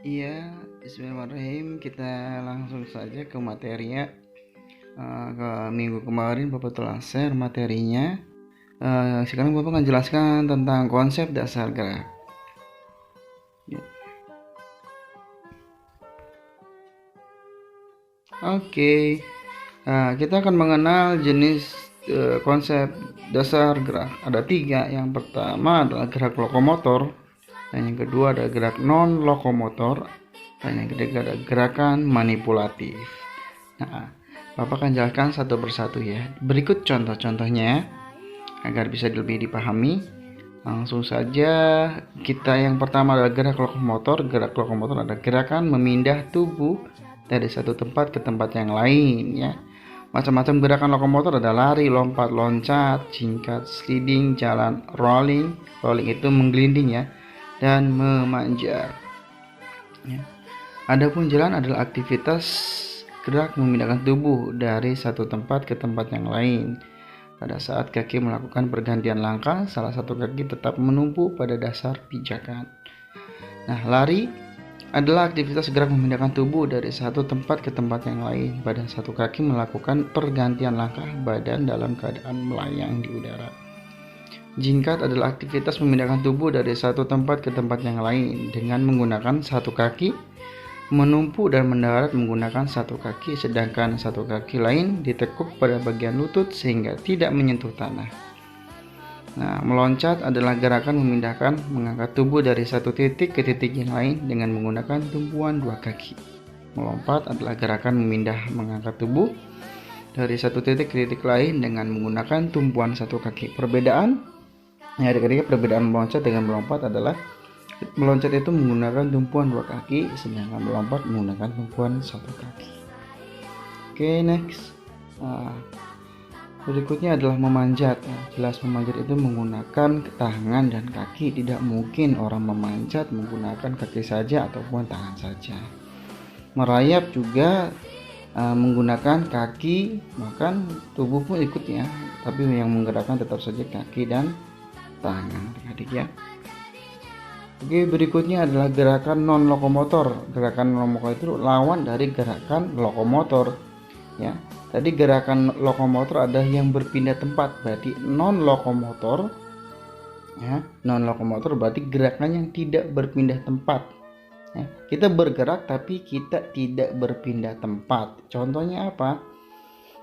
Iya, bismillahirrahmanirrahim. Kita langsung saja ke materinya. Ke minggu kemarin Bapak telah share materinya. Sekarang Bapak akan jelaskan tentang konsep dasar gerak. Oke, kita akan mengenal jenis konsep dasar gerak. Ada 3. Yang pertama adalah gerak lokomotor, dan yang kedua adalah gerak non lokomotor, dan yang ketiga adalah gerakan manipulatif. Nah, Bapak akan jelaskan satu persatu ya. Berikut contoh-contohnya agar bisa lebih dipahami. Langsung saja, kita yang pertama adalah gerak lokomotor. Gerak lokomotor adalah gerakan memindah tubuh dari satu tempat ke tempat yang lain ya. Macam-macam gerakan lokomotor ada lari, lompat, loncat, singkat, sliding, jalan, rolling. Rolling itu menggelinding ya, dan memanjat. Ya. Adapun jalan adalah aktivitas gerak memindahkan tubuh dari satu tempat ke tempat yang lain. Pada saat kaki melakukan pergantian langkah, salah satu kaki tetap menumpu pada dasar pijakan. Nah, lari adalah aktivitas gerak memindahkan tubuh dari satu tempat ke tempat yang lain. Pada satu kaki melakukan pergantian langkah badan dalam keadaan melayang di udara. Jingkat adalah aktivitas memindahkan tubuh dari satu tempat ke tempat yang lain dengan menggunakan satu kaki, menumpu dan mendarat menggunakan satu kaki, sedangkan satu kaki lain ditekuk pada bagian lutut sehingga tidak menyentuh tanah. Nah, meloncat adalah gerakan memindahkan, mengangkat tubuh dari satu titik ke titik yang lain dengan menggunakan tumpuan dua kaki. Melompat adalah gerakan memindah, mengangkat tubuh dari satu titik ke titik lain dengan menggunakan tumpuan satu kaki. Perbedaan meloncat dengan melompat adalah meloncat itu menggunakan tumpuan dua kaki, sedangkan melompat menggunakan tumpuan satu kaki. Oke, next. Berikutnya adalah memanjat. Jelas memanjat itu menggunakan tangan dan kaki. Tidak mungkin orang memanjat menggunakan kaki saja ataupun tangan saja. Merayap juga menggunakan kaki, bahkan tubuh pun ikutnya, tapi yang menggerakkan tetap saja kaki dan tangan, adik-adik ya. Oke, berikutnya adalah gerakan non lokomotor. Gerakan non lokomotor itu lawan dari gerakan lokomotor ya. Tadi gerakan lokomotor ada yang berpindah tempat, berarti non lokomotor ya. Non lokomotor berarti gerakan yang tidak berpindah tempat ya. Kita bergerak tapi kita tidak berpindah tempat. Contohnya apa?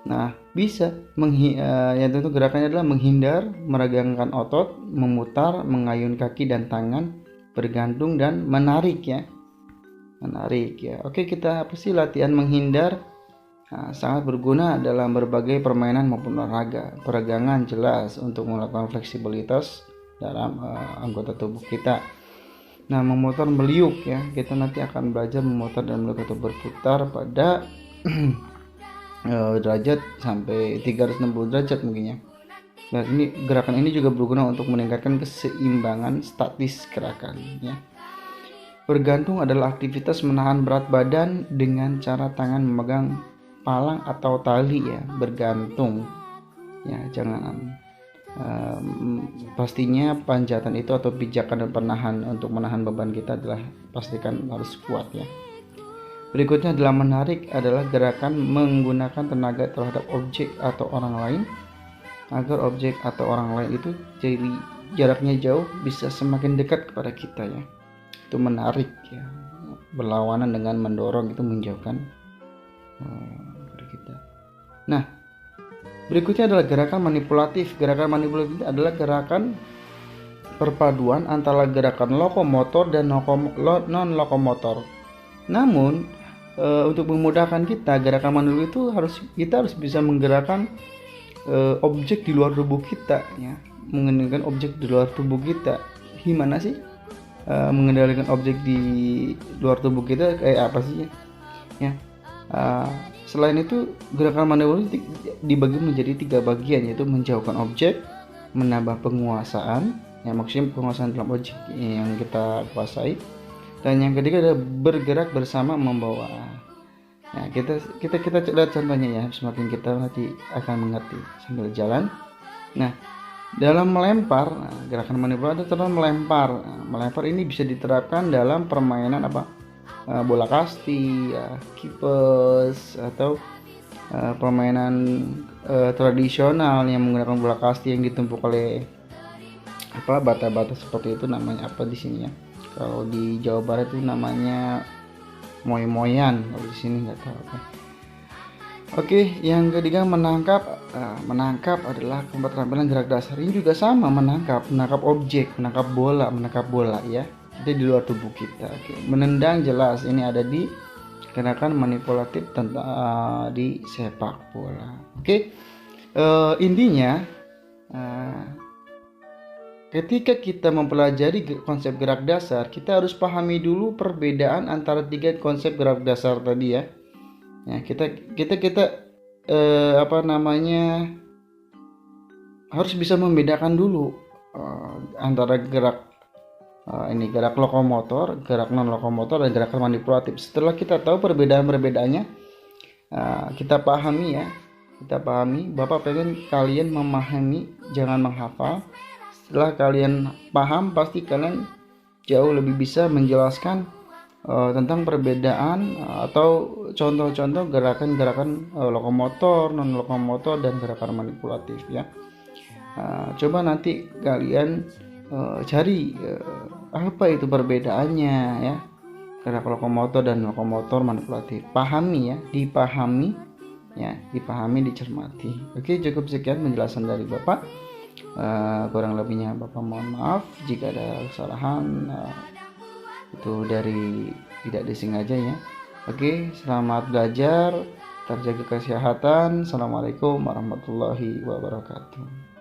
Nah, bisa yang tentu gerakannya adalah menghindar, meregangkan otot, memutar, mengayun kaki dan tangan, bergantung dan menarik ya. Oke, kita apa sih latihan menghindar? Sangat berguna dalam berbagai permainan maupun olahraga. Peregangan jelas untuk melakukan fleksibilitas dalam anggota tubuh kita. Nah, memutar meliuk ya. Kita nanti akan belajar memutar dan meliuk atau berputar pada derajat sampai 360 derajat mungkin ya. Nah, gerakan ini juga berguna untuk meningkatkan keseimbangan statis gerakan ya. Bergantung adalah aktivitas menahan berat badan dengan cara tangan memegang palang atau tali ya. Bergantung ya, jangan pastinya panjatan itu atau pijakan dan penahan untuk menahan beban kita adalah pastikan harus kuat ya. Berikutnya adalah menarik, adalah gerakan menggunakan tenaga terhadap objek atau orang lain agar objek atau orang lain itu jadi jaraknya jauh bisa semakin dekat kepada kita ya. Itu menarik ya, berlawanan dengan mendorong itu menjauhkan dari kita. Nah, berikutnya adalah gerakan manipulatif. Gerakan manipulatif adalah gerakan perpaduan antara gerakan lokomotor dan non lokomotor. Namun untuk memudahkan kita, gerakan manipulatif itu kita harus bisa menggerakkan objek di luar tubuh kita ya, mengendalikan objek di luar tubuh kita. Gimana sih mengendalikan objek di luar tubuh kita, kayak apa sih ya? Selain itu, gerakan manipulatif dibagi menjadi 3 bagian, yaitu menjauhkan objek, menambah penguasaan ya, maksudnya penguasaan dalam objek yang kita kuasai, dan yang ketiga adalah bergerak bersama membawa. Nah, kita lihat contohnya ya, semakin kita nanti akan mengerti sambil jalan. Nah, dalam melempar, gerakan manipulatif adalah melempar. Melempar ini bisa diterapkan dalam permainan apa? bola kasti, ya, kipes, atau permainan tradisional yang menggunakan bola kasti yang ditumpuk oleh bata-bata seperti itu, namanya apa di sini ya? Kalau di Jawa Barat itu namanya moy-moyan, kalau di sini nggak tahu apa. Oke, yang ketiga menangkap. Menangkap adalah keterampilan gerak dasar. Ini juga sama, menangkap objek, menangkap bola ya. Itu di luar tubuh kita. Oke. Menendang jelas ini ada di gerakan manipulatif tentang di sepak bola. Oke. Intinya ketika kita mempelajari konsep gerak dasar, kita harus pahami dulu perbedaan antara 3 konsep gerak dasar tadi ya. Ya, kita harus bisa membedakan dulu antara gerak gerak lokomotor, gerak non lokomotor, dan gerakan manipulatif. Setelah kita tahu perbedaan-perbedaannya, kita pahami ya. Kita pahami, Bapak pengen kalian memahami, jangan menghafal. Setelah kalian paham, pasti kalian jauh lebih bisa menjelaskan tentang perbedaan atau contoh-contoh gerakan-gerakan lokomotor, non lokomotor, dan gerakan manipulatif ya. Coba nanti kalian cari apa itu perbedaannya ya, gerak lokomotor dan lokomotor manipulatif. Pahami ya, dipahami, dicermati. Oke, cukup sekian penjelasan dari Bapak. Kurang lebihnya Bapak mohon maaf jika ada kesalahan. Itu dari tidak disengaja ya. Oke, selamat belajar, terjaga kesehatan. Assalamualaikum warahmatullahi wabarakatuh.